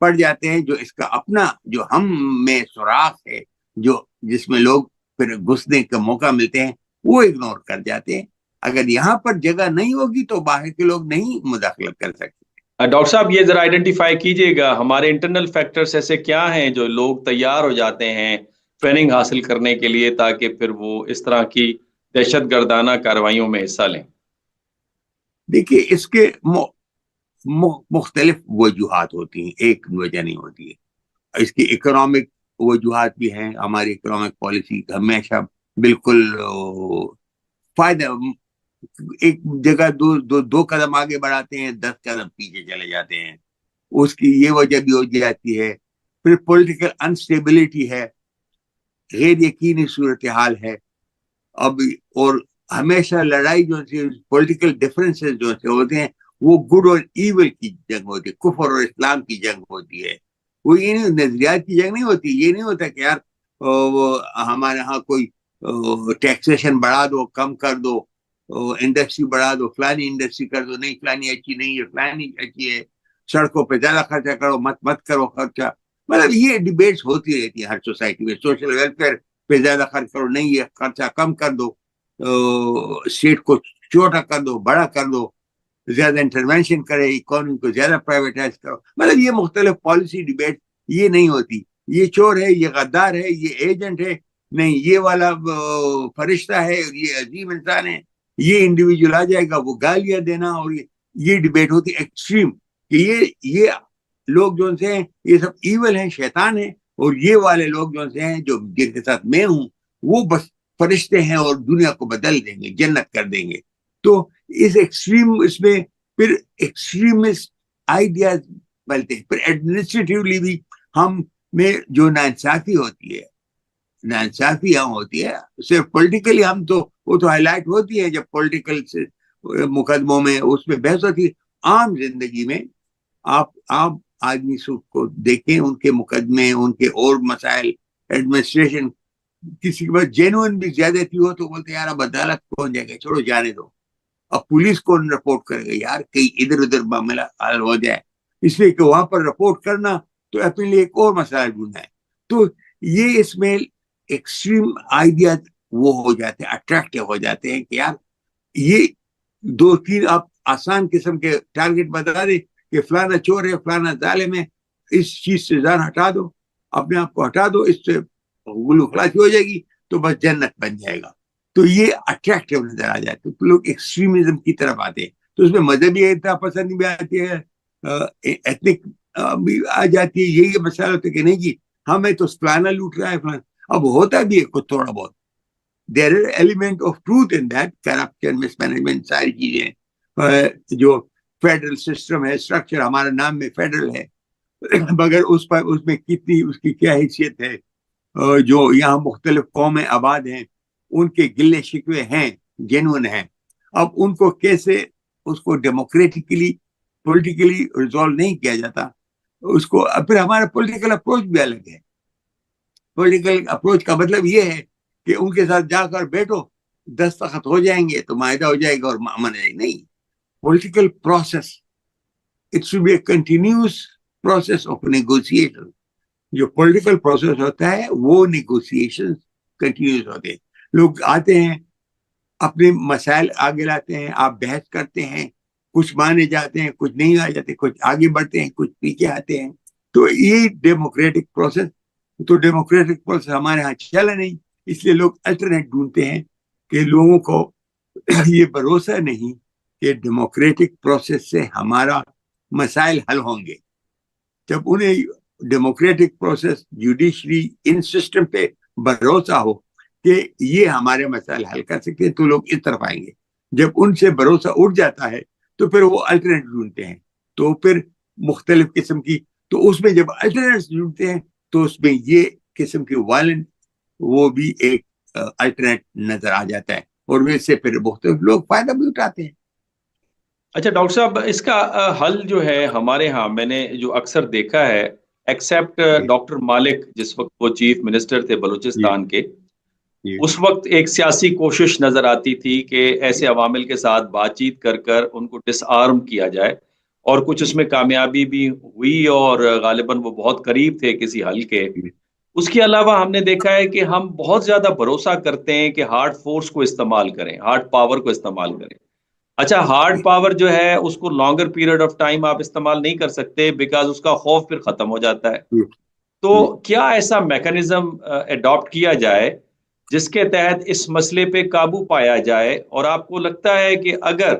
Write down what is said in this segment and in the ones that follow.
پڑ جاتے ہیں جو اس کا اپنا جو ہم میں سوراخ ہے جو جس میں لوگ پھر گھسنے کا موقع ملتے ہیں وہ اگنور کر جاتے ہیں. اگر یہاں پر جگہ نہیں ہوگی تو باہر کے لوگ نہیں مداخلت کر سکتے. ڈاکٹر صاحب یہ ذرا آئیڈینٹیفائی کیجئے گا ہمارے انٹرنل فیکٹرز ایسے کیا ہیں جو لوگ تیار ہو جاتے ہیں ٹریننگ حاصل کرنے کے لیے تاکہ پھر وہ اس طرح کی دہشت گردانہ کارروائیوں میں حصہ لیں؟ دیکھیے اس کے مختلف وجوہات ہوتی ہیں, ایک وجہ نہیں ہوتی ہے. اس کی اکنامک وجوہات بھی ہیں. ہماری اکنامک پالیسی ہمیشہ بالکل فائدہ, ایک جگہ دو قدم آگے بڑھاتے ہیں 10 قدم پیچھے چلے جاتے ہیں. اس کی یہ وجہ بھی ہو جاتی ہے. پھر پولیٹیکل انسٹیبلٹی ہے, غیر یقینی صورتحال ہے. اب اور ہمیشہ لڑائی جو پولیٹیکل ڈفرینسز جو ہوتے ہیں وہ گڈ اور ایول کی جنگ ہوتی ہے, کفر اور اسلام کی جنگ ہوتی ہے. وہ یہ نہیں, نظریات کی جنگ نہیں ہوتی. یہ نہیں ہوتا کہ یار ہمارے ہاں کوئی ٹیکسیشن بڑھا دو, کم کر دو, انڈسٹری بڑھا دو, فلانی انڈسٹری کر دو, نہیں فلانی اچھی نہیں ہے, فلانی اچھی ہے, سڑکوں پہ زیادہ خرچہ کرو, مت کرو خرچہ. مطلب یہ ڈیبیٹس ہوتی رہتی ہیں ہر سوسائٹی میں. سوشل ویلفیئر پہ زیادہ خرچ کرو, نہیں ہے خرچہ کم کر دو, اسٹیٹ کو چھوٹا کر دو, بڑا کر دو, زیادہ انٹرونشن کرے, اکانومی کو زیادہ پرائیویٹائز کرو. مطلب یہ مختلف پالیسی ڈیبیٹ یہ نہیں ہوتی. یہ چور ہے, یہ غدار ہے, یہ ایجنٹ ہے, نہیں یہ والا فرشتہ ہے, یہ عظیم انسان ہے, یہ انڈیویجول آ جائے گا وہ گالیاں دینا. اور یہ ڈیبیٹ ہوتی ایکسٹریم کہ یہ لوگ جو سے ہیں یہ سب ایول ہیں, شیطان ہیں, اور یہ والے لوگ جو سے ہیں جو جن کے ساتھ میں ہوں وہ بس فرشتے ہیں اور دنیا کو بدل دیں گے, جنت کر دیں گے. تو اس ایکسٹریم اس میں پھر ایکسٹریمسٹ آئیڈیاز بنتے ہیں. پھر ایڈمنسٹریٹیولی بھی ہم میں جو ناانصافی ہوتی ہے, ناانصافی ہم ہوتی ہے صرف پولیٹیکلی ہم تو وہ تو ہائی لائٹ ہوتی ہے جب پولیٹیکل مقدموں میں اس میں بحث ہوتی ہے. عام زندگی میں آپ آدمی کو دیکھیں, ان کے مقدمے, ان کے اور مسائل, ایڈمنسٹریشن کسی کے بعد جینوئن بھی زیادتی ہو تو بولتے یار اب عدالت پہنچ جائے گا, چھوڑو جانے دو. اب پولیس کو رپورٹ کرے گا یار کہیں ادھر ادھر معاملہ حل ہو جائے, اس لیے کہ وہاں پر رپورٹ کرنا تو اپنے لیے ایک اور مسئلہ ڈھونڈنا ہے. تو یہ اس میں ایکسٹریم آئیڈیا وہ ہو جاتے ہیں, اٹریکٹیو ہو جاتے ہیں کہ یار یہ 2-3 آپ آسان قسم کے ٹارگٹ بتا دیں کہ فلانا چور ہے, فلانا ظالم ہے, اس چیز سے ذہن ہٹا دو, اپنے آپ کو ہٹا دو, اس سے گلو خلاصی ہو جائے گی تو بس جنت بن جائے گا. تو یہ اٹریکٹیو نظر آ جاتے ہیں. تو لوگ ایکسٹریمزم کی طرف آتے ہیں. تو اس میں مذہبی اتنا پسند بھی آتی ہے, ایتھنک بھی آ جاتی ہے. یہی مسئلہ ہوتا ہے کہ نہیں جی ہمیں تو فلانا لوٹ رہا ہے فلانا. اب ہوتا بھی ہے کچھ تھوڑا بہت, there is element of truth in that, corruption, mismanagement, ساری چیزیں. جو فیڈرل سسٹم ہے, اسٹرکچر ہمارا نام میں فیڈرل ہے, مگر اس میں کتنی اس کی کیا حیثیت ہے. جو یہاں مختلف قومیں آباد ہیں ان کے گلے شکوے ہیں, جینون ہیں. اب ان کو کیسے اس کو ڈیموکریٹکلی پولیٹیکلی ریزالو نہیں کیا جاتا, اس کو پھر ہمارا پولیٹیکل اپروچ بھی الگ ہے. پولیٹیکل اپروچ کا مطلب یہ ہے کہ ان کے ساتھ جا کر بیٹھو, دستخط ہو جائیں گے تو معاہدہ ہو جائے گا اور امن ہے. نہیں, political process it should be a continuous process of negotiation. جو پولیٹیکل پروسیس ہوتا ہے وہ نیگوسیشن کنٹینیوس ہوتے ہیں. لوگ آتے ہیں اپنے مسائل آگے لاتے ہیں, آپ بحث کرتے ہیں, کچھ مانے جاتے ہیں, کچھ نہیں آ جاتے, کچھ آگے بڑھتے ہیں, کچھ پیچھے آتے ہیں. تو یہ ڈیموکریٹک پروسیس, تو ڈیموکریٹک پروسیس ہمارے ہاں چلا نہیں, اس لیے لوگ الٹرنیٹ ڈھونڈتے ہیں کہ لوگوں کو یہ بھروسہ نہیں کہ ڈیموکریٹک پروسیس سے ہمارا مسائل حل ہوں گے. جب انہیں democratic process, judiciary, in system پہ بھروسہ ہو کہ یہ ہمارے مسائل حل کر سکتے ہیں تو لوگ اس طرف آئیں گے. جب ان سے بھروسہ اٹھ جاتا ہے تو پھر وہ الٹرنیٹ ڈھونڈتے ہیں. تو پھر مختلف قسم کی, تو اس میں جب الٹرنیٹ ڈھونڈتے ہیں تو اس میں یہ قسم کی وائلنٹ وہ بھی ایک الٹرنیٹ نظر آ جاتا ہے, اور ویسے پھر مختلف لوگ فائدہ بھی اٹھاتے ہیں. اچھا ڈاکٹر صاحب, اس کا حل جو ہے ہمارے ہاں میں نے جو اکثر دیکھا ہے, ایکسیپٹ ڈاکٹر مالک جس وقت وہ چیف منسٹر تھے بلوچستان کے, اس وقت ایک سیاسی کوشش نظر آتی تھی کہ ایسے عوامل کے ساتھ بات چیت کر ان کو ڈس آرم کیا جائے اور کچھ اس میں کامیابی بھی ہوئی اور غالباً وہ بہت قریب تھے کسی حل کے. اس کے علاوہ ہم نے دیکھا ہے کہ ہم بہت زیادہ بھروسہ کرتے ہیں کہ ہارڈ فورس کو استعمال کریں, ہارڈ پاور کو استعمال کریں. اچھا, ہارڈ پاور جو ہے اس کو لانگر پیریڈ آف ٹائم آپ استعمال نہیں کر سکتے, بیکاز اس کا خوف پھر ختم ہو جاتا ہے. تو کیا ایسا میکنزم اڈاپٹ کیا جائے جس کے تحت اس مسئلے پہ قابو پایا جائے, اور آپ کو لگتا ہے کہ اگر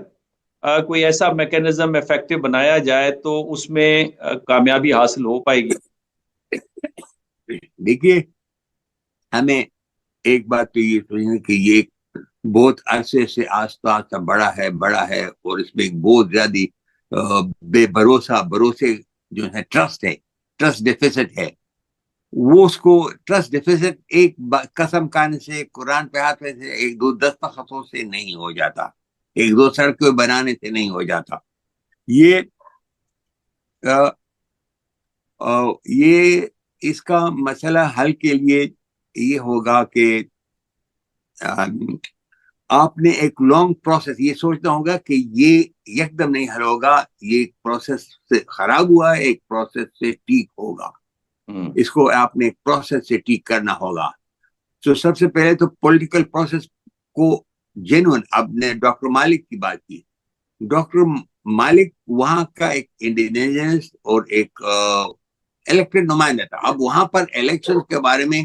کوئی ایسا میکنزم افیکٹو بنایا جائے تو اس میں کامیابی حاصل ہو پائے گی؟ دیکھیے, ہمیں ایک بات تو یہ سمجھنا کہ یہ بہت عرصے سے آہستہ آہستہ بڑا ہے اور اس میں ایک بہت زیادہ بے بھروسے جو ہے ٹرسٹ ڈیفیسٹ ہے. وہ اس کو ٹرسٹ ڈیفیسٹ ایک قسم کھانے سے, قرآن پہ ہاتھ سے, ایک دو دستخطوں سے نہیں ہو جاتا, ایک دو سڑکیں بنانے سے نہیں ہو جاتا. یہ اس کا مسئلہ حل کے لیے یہ ہوگا کہ آپ نے ایک لانگ پروسیس یہ سوچنا ہوگا کہ یہ یک دم نہیں حل ہوگا, یہ ایک پروسیس سے خراب ہوا ہے, ایک پروسیس سے ٹھیک ہوگا. اس کو آپ نے ایک پروسیس سے ٹھیک کرنا ہوگا. تو سب سے پہلے تو پولیٹیکل پروسیس کو جینوئن, اب نے ڈاکٹر مالک کی بات کی, ڈاکٹر مالک وہاں کا ایک انڈیجنس اور ایک الیکٹڈ نمائندہ تھا. اب وہاں پر الیکشن کے بارے میں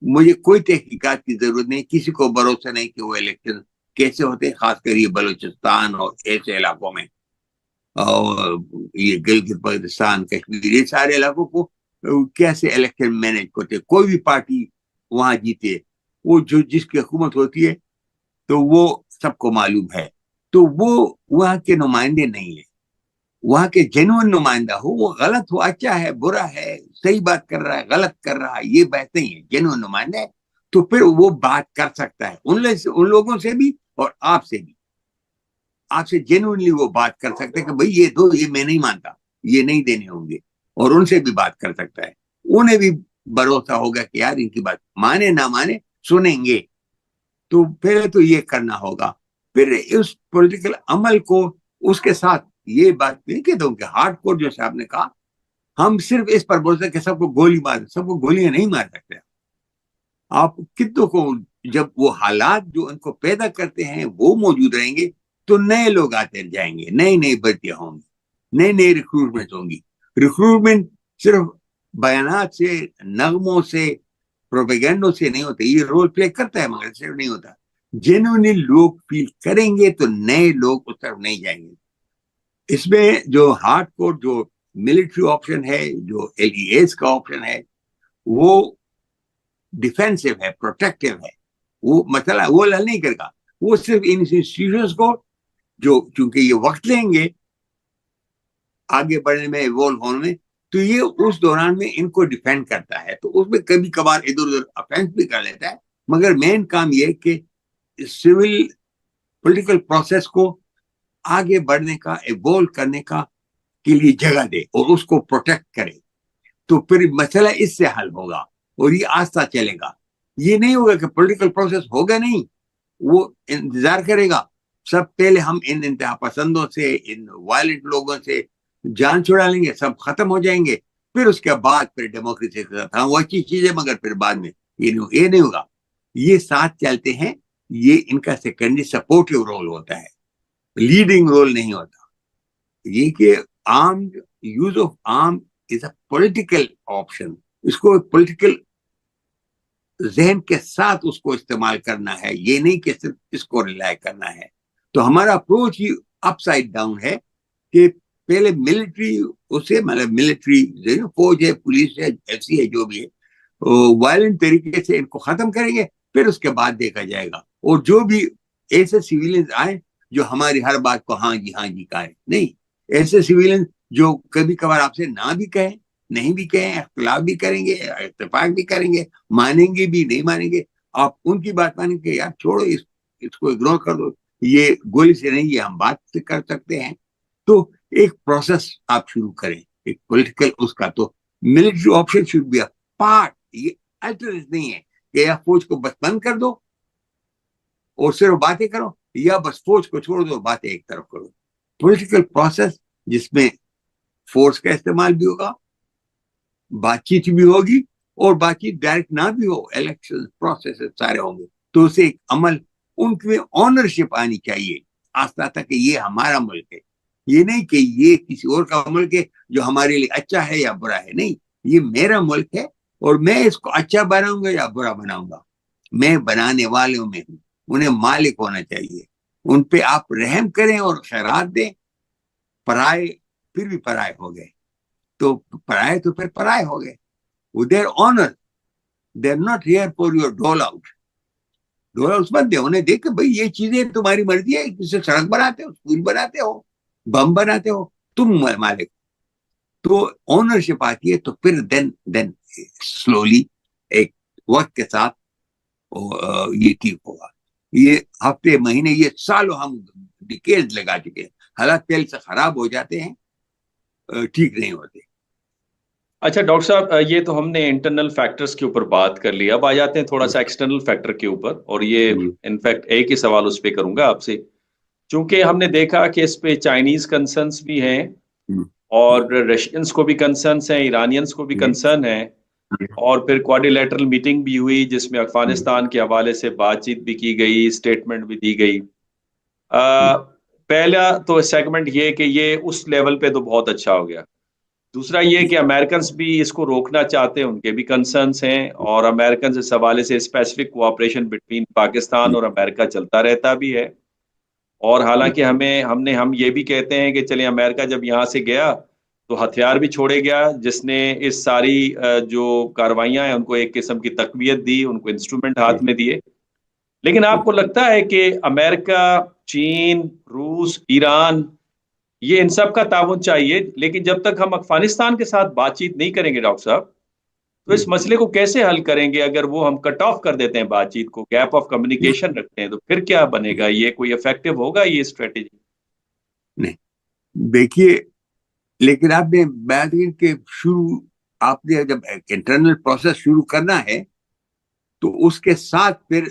مجھے کوئی تحقیقات کی ضرورت نہیں, کسی کو بھروسہ نہیں کہ وہ الیکشن کیسے ہوتے, خاص کر یہ بلوچستان اور ایسے علاقوں میں, اور یہ گلگت بلتستان, کشمیر, یہ سارے علاقوں کو کیسے الیکشن مینج ہوتے. کوئی بھی پارٹی وہاں جیتے, وہ جو جس کی حکومت ہوتی ہے تو وہ سب کو معلوم ہے. تو وہ وہاں کے نمائندے نہیں ہیں. وہاں کے جنون نمائندہ ہو, وہ غلط ہو, اچھا ہے, برا ہے, صحیح بات کر رہا ہے, غلط کر رہا ہے, یہ بات نہیں ہے. جنون نمائندہ ہے تو پھر وہ بات کر سکتا ہے ان لوگوں سے بھی اور آپ سے بھی. آپ سے جنونلی وہ بات کر سکتے ہیں کہ بھئی یہ دو, یہ میں نہیں مانتا, یہ نہیں دینے ہوں گے, اور ان سے بھی بات کر سکتا ہے. انہیں بھی بھروسہ ہوگا کہ یار ان کی بات مانے نہ مانے سنیں گے. تو پہلے تو یہ کرنا ہوگا. پھر اس پولیٹیکل عمل کو اس کے ساتھ یہ بات نہیں کہتا ہوں کہ ہارڈ کور جو صاحب نے کہا, ہم صرف اس پر بولتے کہ سب کو گولی مار, سب کو گولیاں نہیں مار سکتے. آپ کتنوں کو, جب وہ حالات جو ان کو پیدا کرتے ہیں وہ موجود رہیں گے تو نئے لوگ آتے جائیں گے, نئی بھرتیاں ہوں گی, نئی ریکروٹمنٹ ہوں گی. ریکروٹمنٹ صرف بیانات سے, نغموں سے, پروپیگنڈوں سے نہیں ہوتا. یہ رول پلے کرتا ہے مگر صرف نہیں ہوتا. جنہوں لوگ فیل کریں گے تو نئے لوگ اس طرف نہیں جائیں گے. اس میں جو ہارڈ کور جو ملٹری آپشن ہے, جو LEAs کا آپشن ہے, وہ ڈیفینسو ہے, پروٹیکٹیو ہے. وہ مسئلہ وہ حل نہیں کرے گا. وہ صرف ان انسٹیٹیوشنز کو جو چونکہ یہ وقت لیں گے آگے بڑھنے میں, ایوالو ہونے میں, تو یہ اس دوران میں ان کو ڈیفینڈ کرتا ہے. تو اس میں کبھی کبھار ادھر ادھر افینس بھی کر لیتا ہے, مگر مین کام یہ کہ سول پولیٹیکل پروسیس کو آگے بڑھنے کا, ایوالو کرنے کا کے لیے جگہ دے اور اس کو پروٹیکٹ کرے. تو پھر مسئلہ اس سے حل ہوگا اور یہ آہستہ چلے گا. یہ نہیں ہوگا کہ پولیٹیکل پروسیس ہوگا نہیں, وہ انتظار کرے گا. سب پہلے ہم ان انتہا پسندوں سے, ان وائلنٹ لوگوں سے جان چھڑا لیں گے, سب ختم ہو جائیں گے. پھر اس کے بعد پھر ڈیموکریسی کے ساتھ, ہاں وہ اچھی چیز ہے, مگر پھر بعد میں یہ نہیں ہوگا. یہ ساتھ چلتے ہیں, یہ ان کا سیکنڈری سپورٹیو رول ہوتا ہے, لیڈنگ رول نہیں ہوتا. یہ کہ armed use of arm is a political option. اس کو پولیٹیکل ذہن کے ساتھ اس کو استعمال کرنا ہے, یہ نہیں کہ صرف اس کو ریلائی کرنا ہے. تو ہمارا اپروچ ہی اپ سائڈ ڈاؤن ہے کہ پہلے ملٹری, اسے مطلب ملٹری فوج ہے, پولیس ہے, ایسی ہے, جو بھی ہے, وائلنٹ طریقے سے ان کو ختم کریں گے. پھر اس کے بعد دیکھا جائے گا. اور جو بھی ایسے سویلینز آئیں جو ہماری ہر بات کو ہاں جی کہیں, نہیں, ایسے سویلین جو کبھی کبھار آپ سے نہ بھی کہیں, نہیں بھی کہیں, اختلاف بھی کریں گے, اتفاق بھی کریں گے, مانیں گے بھی نہیں مانیں گے, آپ ان کی بات مانیں گے, یار چھوڑو اس کو اگنور کر دو, یہ گولی سے نہیں, یہ ہم بات سے کر سکتے ہیں. تو ایک پروسیس آپ شروع کریں, ایک پولیٹیکل اس کا. تو military option should be a part. یہ الٹرنیٹ نہیں ہے کہ یا فوج کو بس بند کر دو اور صرف باتیں کرو, یا بس فوج کو چھوڑ دو, باتیں ایک طرف کرو. پولیٹیکل پروسیس جس میں فورس کا استعمال بھی ہوگا, بات چیت بھی ہوگی, اور بات چیت ڈائریکٹ نہ بھی ہو, الیکشن پروسیس سارے ہوں گے, تو اسے ایک عمل, ان کی آنرشپ آنی چاہیے آستہ تک کہ یہ ہمارا ملک ہے, یہ نہیں کہ یہ کسی اور کا ملک ہے جو ہمارے لیے اچھا ہے یا برا ہے, نہیں, یہ میرا ملک ہے اور میں اس کو اچھا بناؤں گا یا برا بناؤں گا, میں بنانے والوں میں ہوں, انہیں مالک ہونا چاہیے, ان پہ آپ رحم کریں اور خیرات دیں. پرائے پھر بھی پرائے ہو گئے, تو پرائے تو پھر پرائے ہو گئے. They're honored. They're not here for your dole out. ڈول آؤٹ مت دے, انہیں دیکھ کہ بھائی یہ چیزیں تمہاری مرضی ہے, کسی سڑک بناتے ہو, اسکول بناتے ہو, بم بناتے ہو, تم مالک. تو اونرشپ آتی ہے, تو پھر دین سلولی ایک وقت کے ساتھ یہ ٹھیک ہوگا. یہ ہفتے مہینے یہ سالوں ہم ڈیکیڈ لگا چکے ہیں, حالات پہلے سے خراب ہو جاتے ہیں, ٹھیک نہیں ہوتے. اچھا ڈاکٹر صاحب, یہ تو ہم نے انٹرنل فیکٹرز کے اوپر بات کر لی, اب آ جاتے ہیں تھوڑا سا ایکسٹرنل فیکٹر کے اوپر, اور یہ انفیکٹ ایک ہی سوال اس پہ کروں گا آپ سے, چونکہ ہم نے دیکھا کہ اس پہ چائنیز کنسرنس بھی ہیں, اور رشینس کو بھی کنسرنس ہیں, ایرانینس کو بھی کنسرن ہیں, اور پھر کوارڈیلیٹرل میٹنگ بھی ہوئی جس میں افغانستان کے حوالے سے بات چیت بھی کی گئی, اسٹیٹمنٹ بھی دی گئی. پہلا تو سیگمنٹ یہ کہ یہ اس لیول پہ تو بہت اچھا ہو گیا. دوسرا یہ کہ امریکنز بھی اس کو روکنا چاہتے ہیں, ان کے بھی کنسرنس ہیں, اور امریکنز اس حوالے سے اسپیسیفک کوآپریشن بٹوین پاکستان اور امریکہ چلتا رہتا بھی ہے. اور حالانکہ ہم یہ بھی کہتے ہیں کہ چلیں امریکہ جب یہاں سے گیا تو ہتھیار بھی چھوڑے گیا, جس نے اس ساری جو کاروائیاں ہیں ان کو ایک قسم کی تقویت دی, ان کو انسٹرومنٹ ہاتھ میں دیے. لیکن آپ کو لگتا ہے کہ امریکہ, چین, روس, ایران, یہ ان سب کا تعاون چاہیے, لیکن جب تک ہم افغانستان کے ساتھ بات چیت نہیں کریں گے ڈاکٹر صاحب, تو اس مسئلے کو کیسے حل کریں گے؟ اگر وہ ہم کٹ آف کر دیتے ہیں بات چیت کو, گیپ آف کمیونیکیشن رکھتے ہیں, تو پھر کیا بنے گا؟ یہ کوئی افیکٹو ہوگا یہ اسٹریٹجی؟ نہیں, دیکھیے, لیکن آپ نے بات کی کہ آپ نے جب انٹرنل پروسیس شروع کرنا ہے تو اس کے ساتھ پھر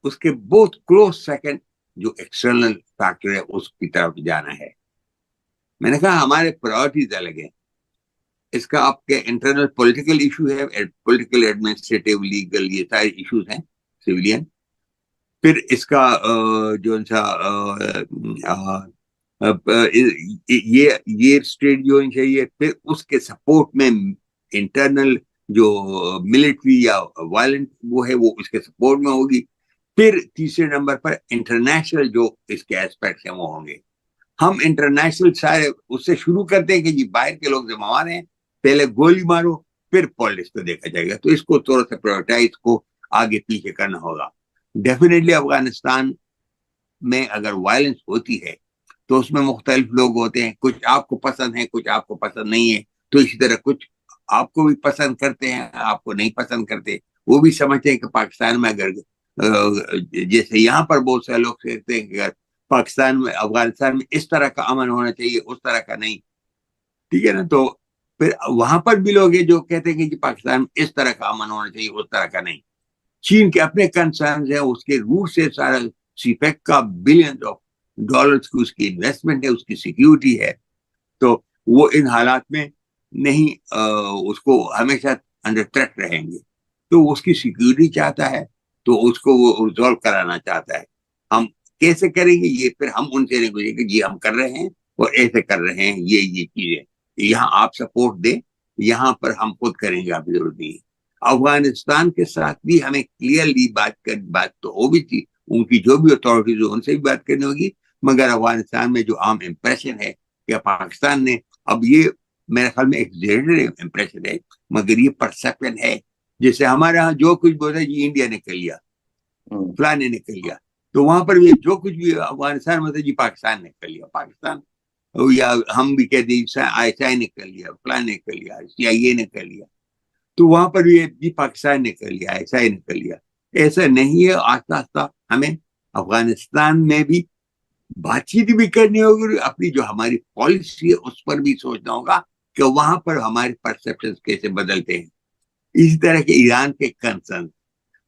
اس کے بہت کلوز سیکنڈ جو ایکسٹرنل فیکٹر ہے اس کی طرف جانا ہے. میں نے کہا ہمارے پرائورٹیز الگ ہیں. اس کا آپ کے انٹرنل پولیٹیکل ایشو ہے, پولیٹیکل, ایڈمنسٹریٹو, لیگل, یہ سارے ایشوز ہیں سویلین. پھر اس کا جو یہ اسٹریٹ جو ہونی چاہیے, پھر اس کے سپورٹ میں انٹرنل جو ملٹری یا وائلنٹ وہ ہے وہ اس کے سپورٹ میں ہوگی. پھر تیسرے نمبر پر انٹرنیشنل جو اس کے ایسپیکٹس ہیں وہ ہوں گے. ہم انٹرنیشنل سارے اس سے شروع کرتے ہیں کہ جی باہر کے لوگ ذمہ ہیں, پہلے گولی مارو, پھر پالیٹکس کو دیکھا جائے گا. تو اس کو تھوڑا سا پرائورٹائز کو آگے پیچھے کرنا ہوگا. ڈیفینیٹلی افغانستان میں اگر وائلنس ہوتی ہے تو اس میں مختلف لوگ ہوتے ہیں, کچھ آپ کو پسند ہیں, کچھ آپ کو پسند نہیں ہے. تو اسی طرح کچھ آپ کو بھی پسند کرتے ہیں, آپ کو نہیں پسند کرتے. وہ بھی سمجھتے ہیں کہ پاکستان میں اگر جیسے یہاں پر بہت سے لوگ کہتے ہیں کہ اگر پاکستان میں, افغانستان میں اس طرح کا امن ہونا چاہیے, اس طرح کا نہیں, ٹھیک ہے نا. تو پھر وہاں پر بھی لوگ ہیں جو کہتے ہیں کہ پاکستان میں اس طرح کا امن ہونا چاہیے, اس طرح کا نہیں. چین کے اپنے کنسرنز ہیں, اس کے روس سے سارا سی پیک کا بلین آف ڈالرز کی اس کی انویسٹمنٹ ہے, اس کی سیکیورٹی ہے. تو وہ ان حالات میں نہیں اس کو ہمیشہ انڈر تھریٹ رہیں گے. تو اس کی سیکیورٹی چاہتا ہے, تو اس کو وہ ریزالو کرانا چاہتا ہے. ہم کیسے کریں گے یہ پھر ہم ان سے نہیں کہ جی ہم کر رہے ہیں اور ایسے کر رہے ہیں, یہ چیزیں یہاں آپ سپورٹ دیں, یہاں پر ہم خود کریں گے, آپ ضرورت نہیں ہے. افغانستان کے ساتھ بھی ہمیں کلیئرلی بات تو ہو بھی تھی, ان کی جو بھی اتھارٹیز ہو ان سے بھی بات کرنی ہوگی. مگر افغانستان میں جو عام امپریشن ہے کہ پاکستان نے, اب یہ میرے خیال میں ایگزیجریٹڈ امپریشن ہے, مگر یہ پرسیپشن ہے. جیسے ہمارے ہاں جو کچھ بولتا ہے جی انڈیا نے کر لیا, فلاں نے کر لیا, تو وہاں پر بھی جو کچھ بھی افغانستان میں تھا جی پاکستان نے کر لیا, پاکستان, یا ہم بھی کہتے ہیں آئی ایس آئی نے کر لیا, فلاں نے کر لیا, سی آئی اے نے کر لیا. تو وہاں پر بھی پاکستان نے کر لیا, آئی ایس آئی نے کر لیا. ایسا نہیں ہے. آہستہ آہستہ ہمیں افغانستان میں بھی بات چیت بھی کرنی ہوگی, اپنی جو ہماری پالیسی ہے اس پر بھی سوچنا ہوگا کہ وہاں پر ہمارے پرسپشن کیسے بدلتے ہیں. اسی طرح کے ایران کے کنسرن,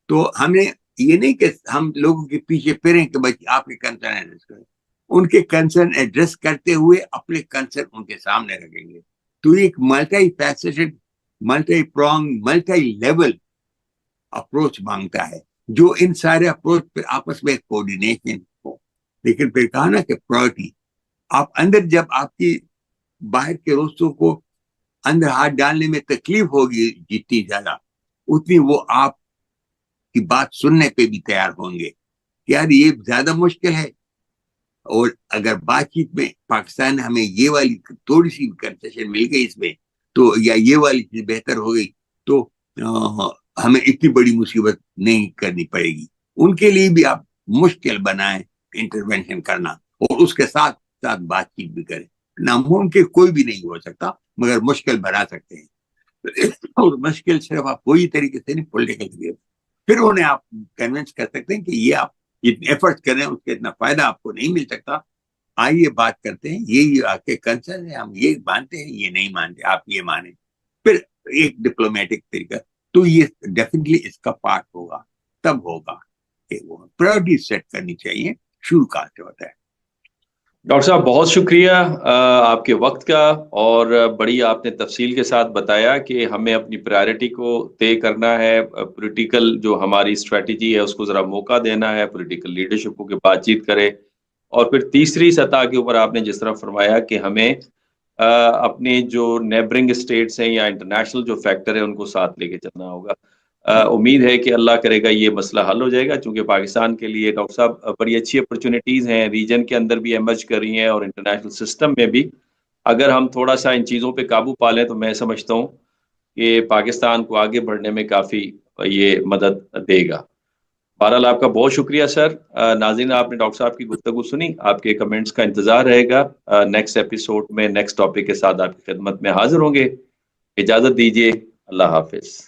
تو ہمیں یہ نہیں کہ ہم لوگوں کے پیچھے پھریں کہ بھائی آپ کے کنسرن ایڈریس کریں. ان کے کنسرن ایڈریس کرتے ہوئے اپنے کنسرن ان کے سامنے رکھیں گے. تو ایک multi faceted, multi prong, multi level approach مانگتا ہے, جو ان سارے اپروچ پہ آپس میں کوآرڈینیشن ہو. لیکن پھر کہا نا کہ پرائورٹی, آپ اندر جب آپ کی باہر کے دوستوں کو اندر ہاتھ ڈالنے میں تکلیف ہوگی جتنی زیادہ, اتنی وہ آپ کی بات سننے پہ بھی تیار ہوں گے کہ یار یہ زیادہ مشکل ہے. اور اگر بات چیت میں پاکستان ہمیں یہ والی تھوڑی سی کنسیشن مل گئی اس میں, تو یا یہ والی چیز بہتر ہو گئی, تو ہمیں اتنی بڑی مصیبت نہیں کرنی پڑے گی. ان کے لیے بھی آپ مشکل بنائیں انٹرونشن کرنا, اور اس کے ساتھ ساتھ بات چیت بھی کریں. ناممکن کوئی بھی نہیں ہو سکتا, مگر مشکل بنا سکتے ہیں. اور مشکل صرف آپ وہی طریقے سے نہیں, پولیٹیکل طریقے سے پھر انہیں آپ کنونس کر سکتے ہیں کہ یہ آپ اتنے ایفرٹ کریں, اس کا اتنا فائدہ آپ کو نہیں مل سکتا. آئیے بات کرتے ہیں, یہ آپ کے کنسرن ہے, ہم یہ مانتے ہیں, یہ نہیں مانتے, آپ یہ مانیں. پھر ایک ڈپلومیٹک طریقہ, تو یہ ڈیفینیٹلی اس کا پارٹ ہوگا. تب ہوگا کہ وہ پرائورٹی سیٹ کرنی چاہیے, شروع کہاں سے ہوتا ہے. ڈاکٹر صاحب بہت شکریہ آپ کے وقت کا, اور بڑی آپ نے تفصیل کے ساتھ بتایا کہ ہمیں اپنی پرائرٹی کو طے کرنا ہے, پولیٹیکل جو ہماری اسٹریٹجی ہے اس کو ذرا موقع دینا ہے, پولیٹیکل لیڈرشپ کو کہ بات چیت کرے, اور پھر تیسری سطح کے اوپر آپ نے جس طرح فرمایا کہ ہمیں اپنے جو نیبرنگ اسٹیٹس ہیں یا انٹرنیشنل جو فیکٹر ہیں ان کو ساتھ لے کے چلنا ہوگا. امید ہے کہ اللہ کرے گا یہ مسئلہ حل ہو جائے گا, چونکہ پاکستان کے لیے ڈاکٹر صاحب بڑی اچھی اپرچونیٹیز ہیں, ریجن کے اندر بھی ایمرج کر رہی ہیں اور انٹرنیشنل سسٹم میں بھی. اگر ہم تھوڑا سا ان چیزوں پہ قابو پا لیں تو میں سمجھتا ہوں کہ پاکستان کو آگے بڑھنے میں کافی یہ مدد دے گا. بہرحال آپ کا بہت شکریہ سر. ناظرین, آپ نے ڈاکٹر صاحب کی گفتگو سنی, آپ کے کمنٹس کا انتظار رہے گا. نیکسٹ ایپیسوڈ میں نیکسٹ ٹاپک کے ساتھ آپ کی خدمت میں حاضر ہوں گے. اجازت دیجیے, اللہ حافظ.